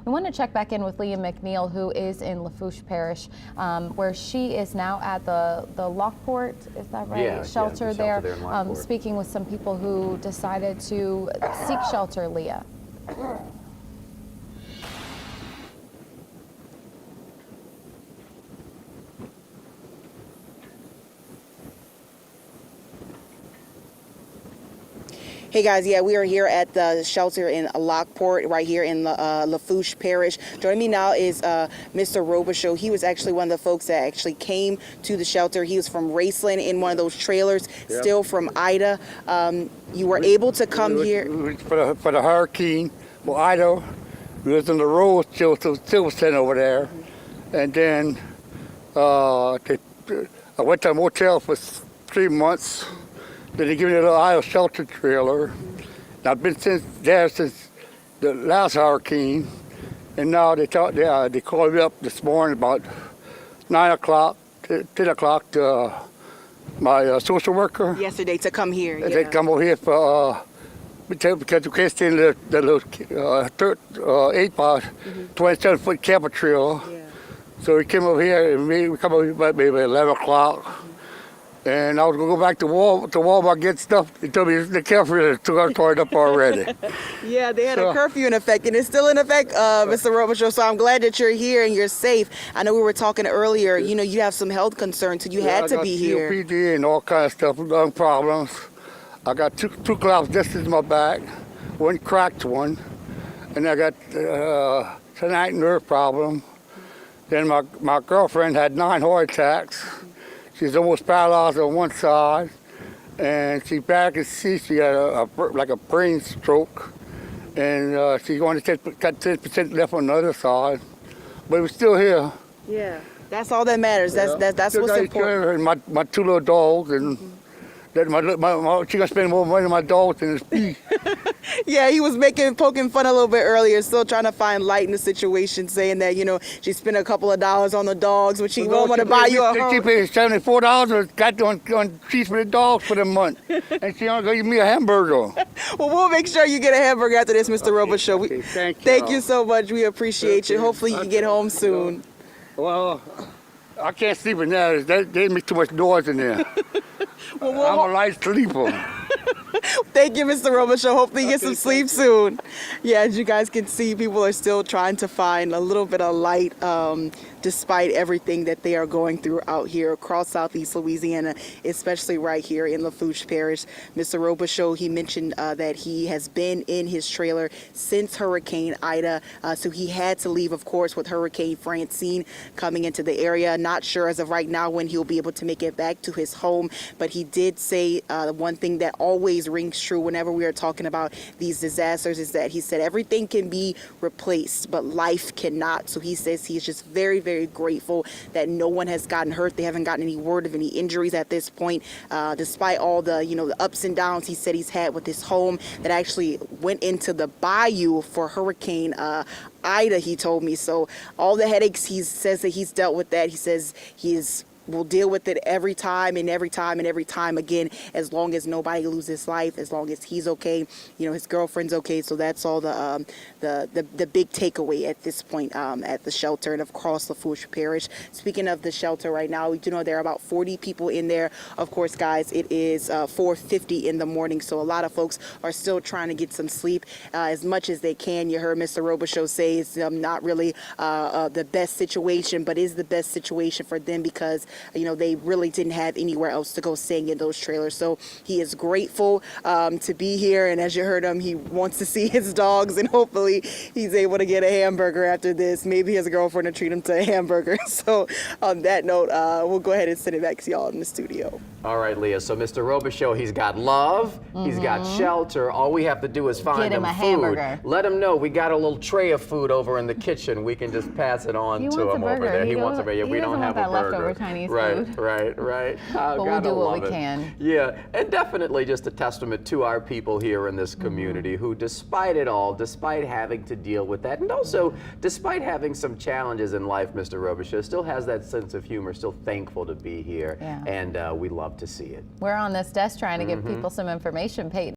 We want to check back in with Leigha McNeil, who is in Lafourche Parish, where she is now at the Lockport, is that right? Yeah, shelter the there, shelter there in Lockport. speaking with some people who decided to seek shelter, Leigha. Hey guys, yeah, we are here at the shelter in Lockport, right here in Lafourche Parish. Joining me now is Mr. Robichaud. He was actually one of the folks that actually came to the shelter. He was from Raceland in one of those trailers, yep. Still from Ida. You were able to come here for the hurricane. Well, Ida, we was in the road still sitting over there, and then I went to a motel for 3 months. Then they gave me a little Iowa shelter trailer. And I've been there since the last hurricane, and now they called me up this morning about 9 o'clock, 10 o'clock to my social worker. Yesterday to come here. Yeah. They come over here for because we can't stay in the little 8 by 27-foot camper trailer. Yeah. So we came over here and we come over here about maybe 11 o'clock. And I was going to go back to Walmart, get stuff. They told me the camper had torn up already. Yeah, they had a curfew in effect, and it's still in effect, Mr. Robichaud. So I'm glad that you're here and you're safe. I know we were talking earlier, you know, you have some health concerns, so you had to be here. I got COPD and all kinds of stuff, lung problems. I got two clouds just in my back, one cracked one, and I got tonight nerve problem. Then my girlfriend had 9 heart attacks. She's almost paralyzed on one side, and she back and see she had like a brain stroke, and she's only got 10% left on the other side, but we're still here. Yeah, that's all that matters. That's what's important. And my 2 little dogs, and she gonna spend more money on my dogs than his feet. Yeah, he was poking fun a little bit earlier, still trying to find light in the situation, saying that, you know, she spent a couple of dollars on the dogs, but she won't want to buy you a home. She paid $74 on treats for the dogs for the month, and she only gave me a hamburger. Well, we'll make sure you get a hamburger after this, Mr. Robichaud. Okay, thank you so much. We appreciate you. Hopefully you can get home soon. Well, I can't sleep in there. They make too much noise in there. I'm a light sleeper. Thank you, Mr. Robichaud. Hopefully you get some sleep soon. Yeah, as you guys can see, people are still trying to find a little bit of light despite everything that they are going through out here across Southeast Louisiana, especially right here in Lafourche Parish. Mr. Robichaud, he mentioned that he has been in his trailer since Hurricane Ida, so he had to leave, of course, with Hurricane Francine coming into the area. Not sure as of right now when he'll be able to make it back to his home, but he did say one thing that always rings true whenever we are talking about these disasters is that he said everything can be replaced, but life cannot. So he says he's just very, very grateful that no one has gotten hurt. They haven't gotten any word of any injuries at this point, despite all the, you know, the ups and downs he said he's had with his home that actually went into the bayou for Hurricane Ida, he told me. So all the headaches, he says that he's dealt with that. He says we'll deal with it every time and every time and every time again, as long as nobody loses life, as long as he's okay, you know, his girlfriend's okay. So that's all the big takeaway at this point at the shelter and across Lafourche Parish. Speaking of the shelter right now, we do know there are about 40 people in there. Of course, guys, it is 4:50 in the morning, so a lot of folks are still trying to get some sleep as much as they can. You heard Mr. Robichaud say it's not really the best situation, but is the best situation for them because you know, they really didn't have anywhere else to go staying in those trailers. So he is grateful to be here. And as you heard him, he wants to see his dogs, and hopefully he's able to get a hamburger after this. Maybe his girlfriend will treat him to a hamburger. So on that note, we'll go ahead and send it back to y'all in the studio. All right, Leigha. So Mr. Robichaud, he's got love, he's got shelter. All we have to do is find him a food. Hamburger. Let him know we got a little tray of food over in the kitchen. We can just pass it on to him over there. He wants a burger. We don't have a burger. Leftover Chinese right, food. Right. But we'll do what we can. Yeah, and definitely just a testament to our people here in this community who, despite it all, despite having to deal with that, and also despite having some challenges in life, Mr. Robichaud still has that sense of humor, still thankful to be here, and we love to see it. We're on this desk trying to give people some information, Peyton.